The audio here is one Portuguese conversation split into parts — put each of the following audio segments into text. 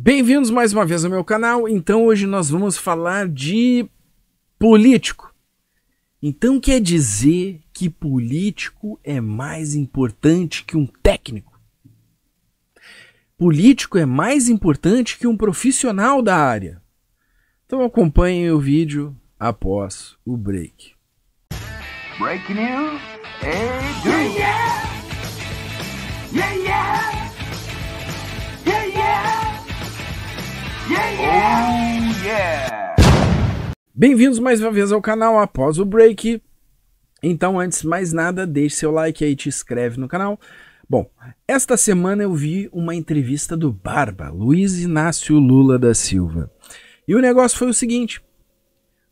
Bem-vindos mais uma vez ao meu canal. Então hoje nós vamos falar de político. Então quer dizer que político é mais importante que um técnico? Político é mais importante que um profissional da área? Então acompanhem o vídeo após o break. Breaking news. Yeah, yeah. Yeah, yeah. Yeah, yeah. Yeah, yeah. Oh, yeah. Bem-vindos mais uma vez ao canal após o break. Então, antes de mais nada, deixe seu like aí e te inscreve no canal. Bom, esta semana eu vi uma entrevista do Barba, Luiz Inácio Lula da Silva. E o negócio foi o seguinte: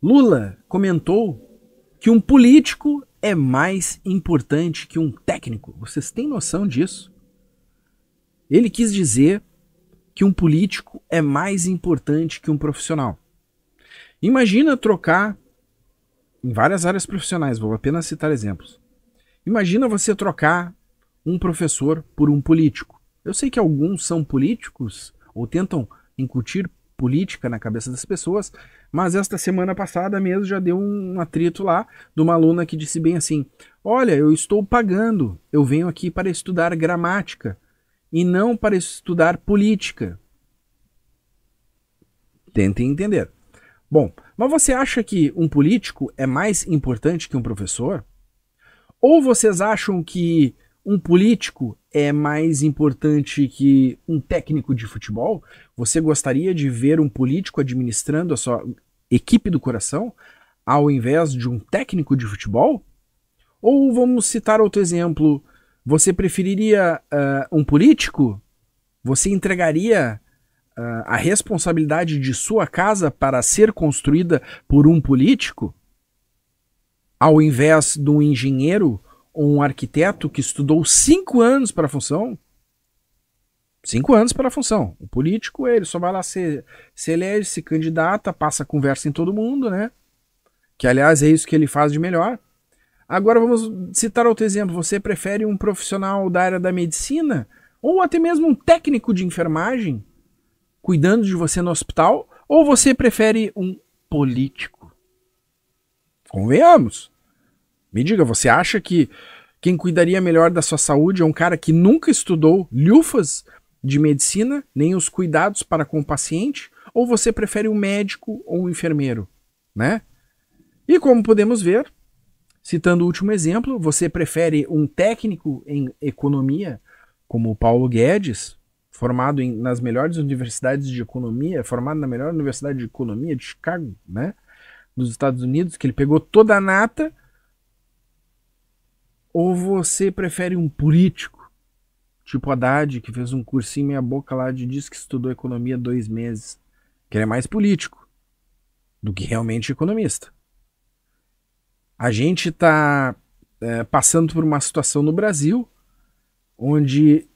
Lula comentou que um político é mais importante que um técnico. Vocês têm noção disso? Ele quis dizer que um político é mais importante que um profissional. Imagina trocar em várias áreas profissionais, vou apenas citar exemplos. Imagina você trocar um professor por um político. Eu sei que alguns são políticos ou tentam incutir política na cabeça das pessoas, mas esta semana passada mesmo já deu um atrito lá de uma aluna que disse bem assim: olha, eu estou pagando, eu venho aqui para estudar gramática e não para estudar política. Tentem entender. Bom, mas você acha que um político é mais importante que um professor? Ou vocês acham que um político é mais importante que um técnico de futebol? Você gostaria de ver um político administrando a sua equipe do coração ao invés de um técnico de futebol? Ou vamos citar outro exemplo, você preferiria um político? Você entregaria a responsabilidade de sua casa para ser construída por um político, ao invés de um engenheiro ou um arquiteto que estudou 5 anos para a função? 5 anos para a função. O político, ele só vai lá se elege, se candidata, passa conversa em todo mundo, né? Que, aliás, é isso que ele faz de melhor. Agora vamos citar outro exemplo. Você prefere um profissional da área da medicina ou até mesmo um técnico de enfermagem cuidando de você no hospital, ou você prefere um político? Convenhamos. Me diga, você acha que quem cuidaria melhor da sua saúde é um cara que nunca estudou lufas de medicina, nem os cuidados para com o paciente, ou você prefere um médico ou um enfermeiro, né? E como podemos ver, citando o último exemplo, você prefere um técnico em economia, como o Paulo Guedes, formado nas melhores universidades de economia, formado na melhor universidade de economia de Chicago, né, nos Estados Unidos, que ele pegou toda a nata? Ou você prefere um político, tipo Haddad, que fez um cursinho meia boca lá de diz que estudou economia 2 meses, que ele é mais político do que realmente economista? A gente está passando por uma situação no Brasil onde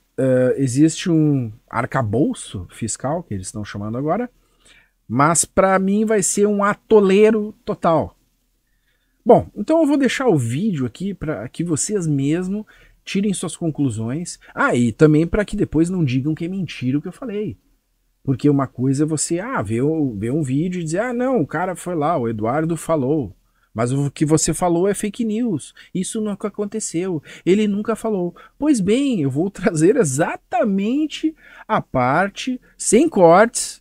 existe um arcabouço fiscal, que eles estão chamando agora, mas para mim vai ser um atoleiro total. Bom, então eu vou deixar o vídeo aqui para que vocês mesmo tirem suas conclusões. E também para que depois não digam que é mentira o que eu falei. Porque uma coisa é você ver um vídeo e dizer, não, o cara foi lá, o Eduardo falou. Mas o que você falou é fake news. Isso nunca aconteceu. Ele nunca falou. Pois bem, eu vou trazer exatamente a parte, sem cortes,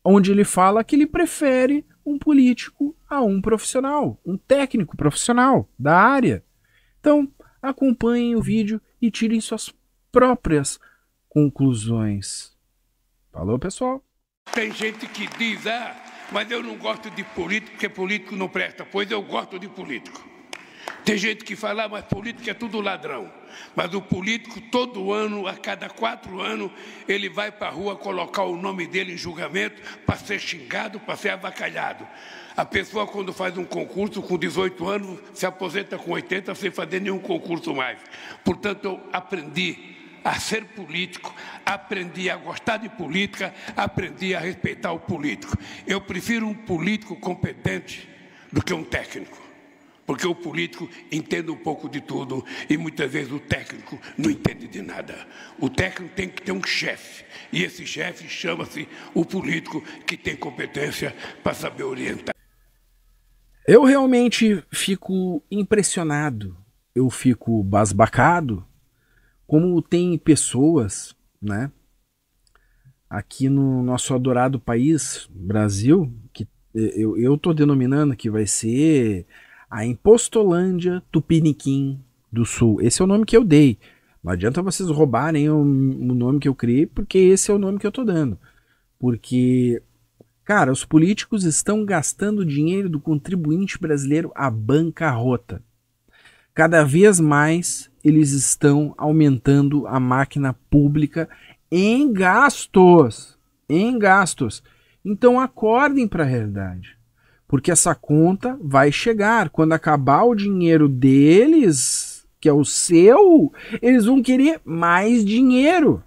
onde ele fala que ele prefere um político a um profissional, um técnico profissional da área. Então, acompanhem o vídeo e tirem suas próprias conclusões. Falou, pessoal? Tem gente que diz, mas eu não gosto de político porque político não presta. Pois eu gosto de político. Tem gente que fala, mas político é tudo ladrão. Mas o político, todo ano, a cada 4 anos, ele vai para a rua colocar o nome dele em julgamento para ser xingado, para ser avacalhado. A pessoa, quando faz um concurso com 18 anos, se aposenta com 80 sem fazer nenhum concurso mais. Portanto, eu aprendi a ser político, aprendi a gostar de política, aprendi a respeitar o político. Eu prefiro um político competente do que um técnico. Porque o político entende um pouco de tudo e muitas vezes o técnico não entende de nada. O técnico tem que ter um chefe, e esse chefe chama-se o político, que tem competência para saber orientar. Eu realmente fico impressionado, eu fico basbacado, como tem pessoas, né, aqui no nosso adorado país, Brasil, que eu tô denominando que vai ser a Impostolândia Tupiniquim do Sul. Esse é o nome que eu dei. Não adianta vocês roubarem o nome que eu criei, porque esse é o nome que eu tô dando. Porque, cara, os políticos estão gastando dinheiro do contribuinte brasileiro à bancarrota. Cada vez mais eles estão aumentando a máquina pública em gastos. Em gastos. Então acordem para a realidade. Porque essa conta vai chegar. Quando acabar o dinheiro deles, que é o seu, eles vão querer mais dinheiro.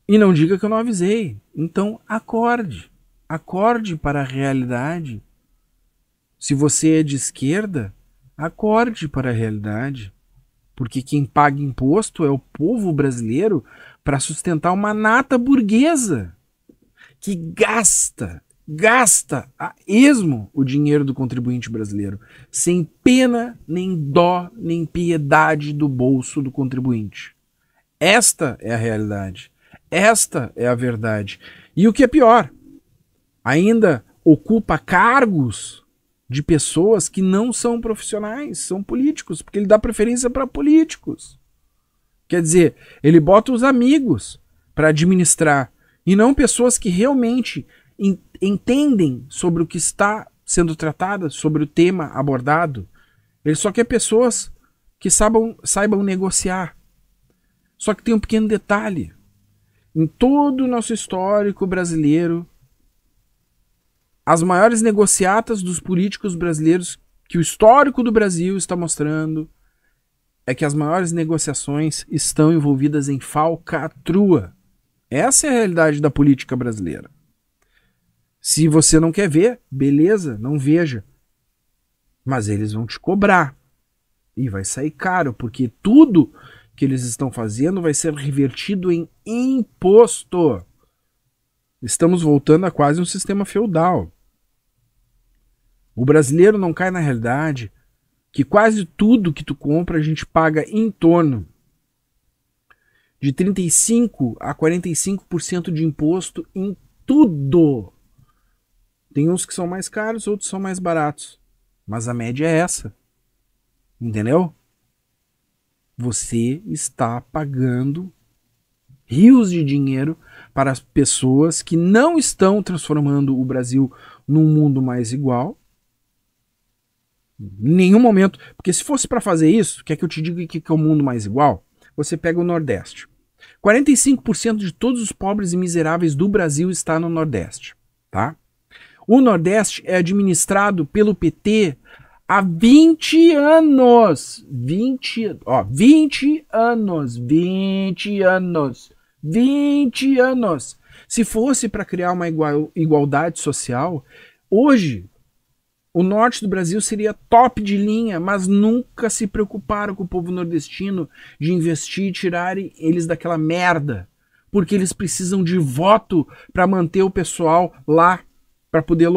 E não diga que eu não avisei. Então acorde. Acorde para a realidade. Se você é de esquerda, acorde para a realidade. Porque quem paga imposto é o povo brasileiro para sustentar uma nata burguesa que gasta a esmo o dinheiro do contribuinte brasileiro, sem pena, nem dó, nem piedade do bolso do contribuinte. Esta é a realidade. Esta é a verdade. E o que é pior, ainda ocupa cargos de pessoas que não são profissionais, são políticos, porque ele dá preferência para políticos. Quer dizer, ele bota os amigos para administrar, e não pessoas que realmente entendem sobre o que está sendo tratado, sobre o tema abordado. Ele só quer pessoas que saibam negociar. Só que tem um pequeno detalhe. Em todo o nosso histórico brasileiro, as maiores negociatas dos políticos brasileiros que o histórico do Brasil está mostrando é que as maiores negociações estão envolvidas em falcatrua. Essa é a realidade da política brasileira. Se você não quer ver, beleza, não veja. Mas eles vão te cobrar. E vai sair caro, porque tudo que eles estão fazendo vai ser revertido em imposto. Estamos voltando a quase um sistema feudal. O brasileiro não cai na realidade que quase tudo que tu compra a gente paga em torno de 35% a 45% de imposto em tudo. Tem uns que são mais caros, outros são mais baratos. Mas a média é essa. Entendeu? Você está pagando rios de dinheiro para as pessoas que não estão transformando o Brasil num mundo mais igual. Em nenhum momento. Porque se fosse para fazer isso, quer que eu te diga que é o mundo mais igual? Você pega o Nordeste. 45% de todos os pobres e miseráveis do Brasil está no Nordeste. Tá? O Nordeste é administrado pelo PT há 20 anos. 20 anos. Se fosse para criar uma igualdade social, hoje o norte do Brasil seria top de linha, mas nunca se preocuparam com o povo nordestino de investir e tirarem eles daquela merda. Porque eles precisam de voto para manter o pessoal lá, para poder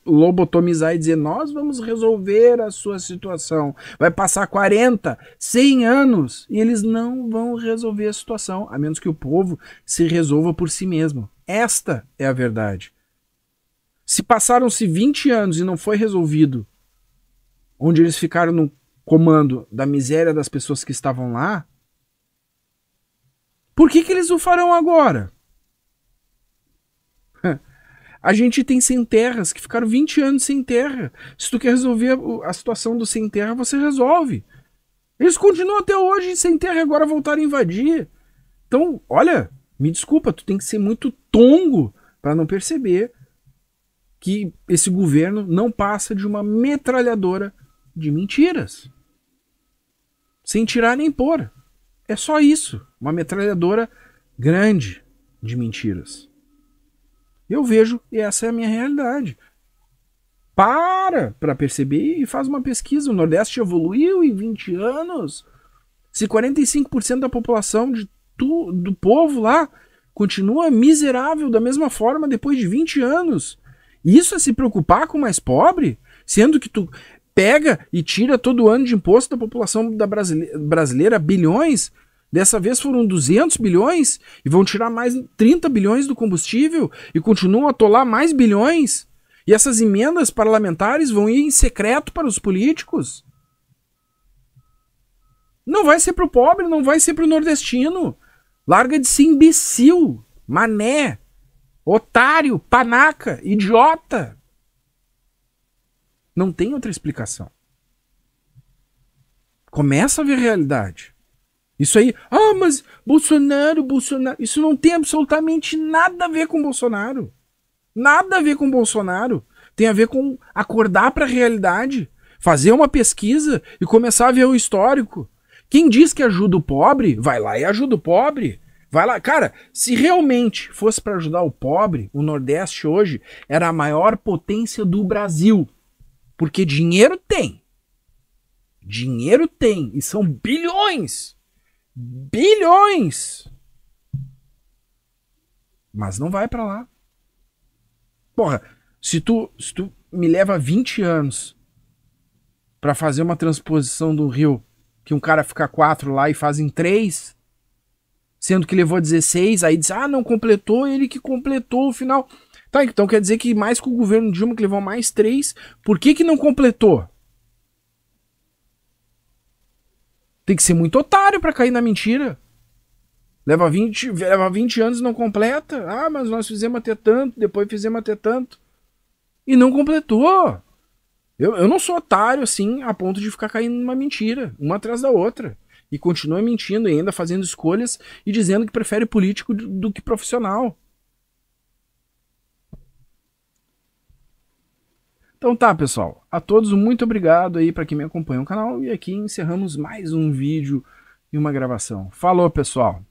lobotomizar e dizer, nós vamos resolver a sua situação. Vai passar 40, 100 anos e eles não vão resolver a situação, a menos que o povo se resolva por si mesmo. Esta é a verdade. Se passaram-se 20 anos e não foi resolvido, onde eles ficaram no comando da miséria das pessoas que estavam lá, por que eles o farão agora? A gente tem sem terras que ficaram 20 anos sem terra. Se tu quer resolver a situação do sem terra, você resolve. Eles continuam até hoje sem terra e agora voltaram a invadir. Então, olha, me desculpa, tu tem que ser muito tongo para não perceber que esse governo não passa de uma metralhadora de mentiras. Sem tirar nem pôr. É só isso. Uma metralhadora grande de mentiras. Eu vejo, e essa é a minha realidade. Para perceber e faz uma pesquisa. O Nordeste evoluiu em 20 anos. Se 45% da população do povo lá continua miserável da mesma forma depois de 20 anos. Isso é se preocupar com o mais pobre? Sendo que tu pega e tira todo ano de imposto da população brasileira bilhões. Dessa vez foram 200 bilhões e vão tirar mais 30 bilhões do combustível e continuam a atolar mais bilhões. E essas emendas parlamentares vão ir em secreto para os políticos. Não vai ser pro pobre, não vai ser pro nordestino. Larga de ser imbecil, mané, otário, panaca, idiota. Não tem outra explicação. Começa a ver a realidade. Isso aí, mas Bolsonaro, isso não tem absolutamente nada a ver com Bolsonaro. Nada a ver com Bolsonaro. Tem a ver com acordar para a realidade, fazer uma pesquisa e começar a ver o histórico. Quem diz que ajuda o pobre, vai lá e ajuda o pobre. Vai lá. Cara, se realmente fosse para ajudar o pobre, o Nordeste hoje era a maior potência do Brasil. Porque dinheiro tem. Dinheiro tem. E são bilhões. Bilhões. Mas não vai para lá. Porra, se tu me leva 20 anos pra fazer uma transposição do Rio, que um cara fica 4 lá e faz em 3, sendo que levou 16, aí diz, não completou, ele que completou o final. Tá, então quer dizer que mais que o governo Dilma, que levou mais 3, por que não completou? Tem que ser muito otário pra cair na mentira. Leva 20 anos e não completa. Mas nós fizemos até tanto, depois fizemos até tanto. E não completou. Eu não sou otário assim a ponto de ficar caindo numa mentira, uma atrás da outra. E continua mentindo e ainda fazendo escolhas e dizendo que prefere político do que profissional. Então tá, pessoal. A todos muito obrigado aí para quem me acompanha no canal. E aqui encerramos mais um vídeo e uma gravação. Falou, pessoal!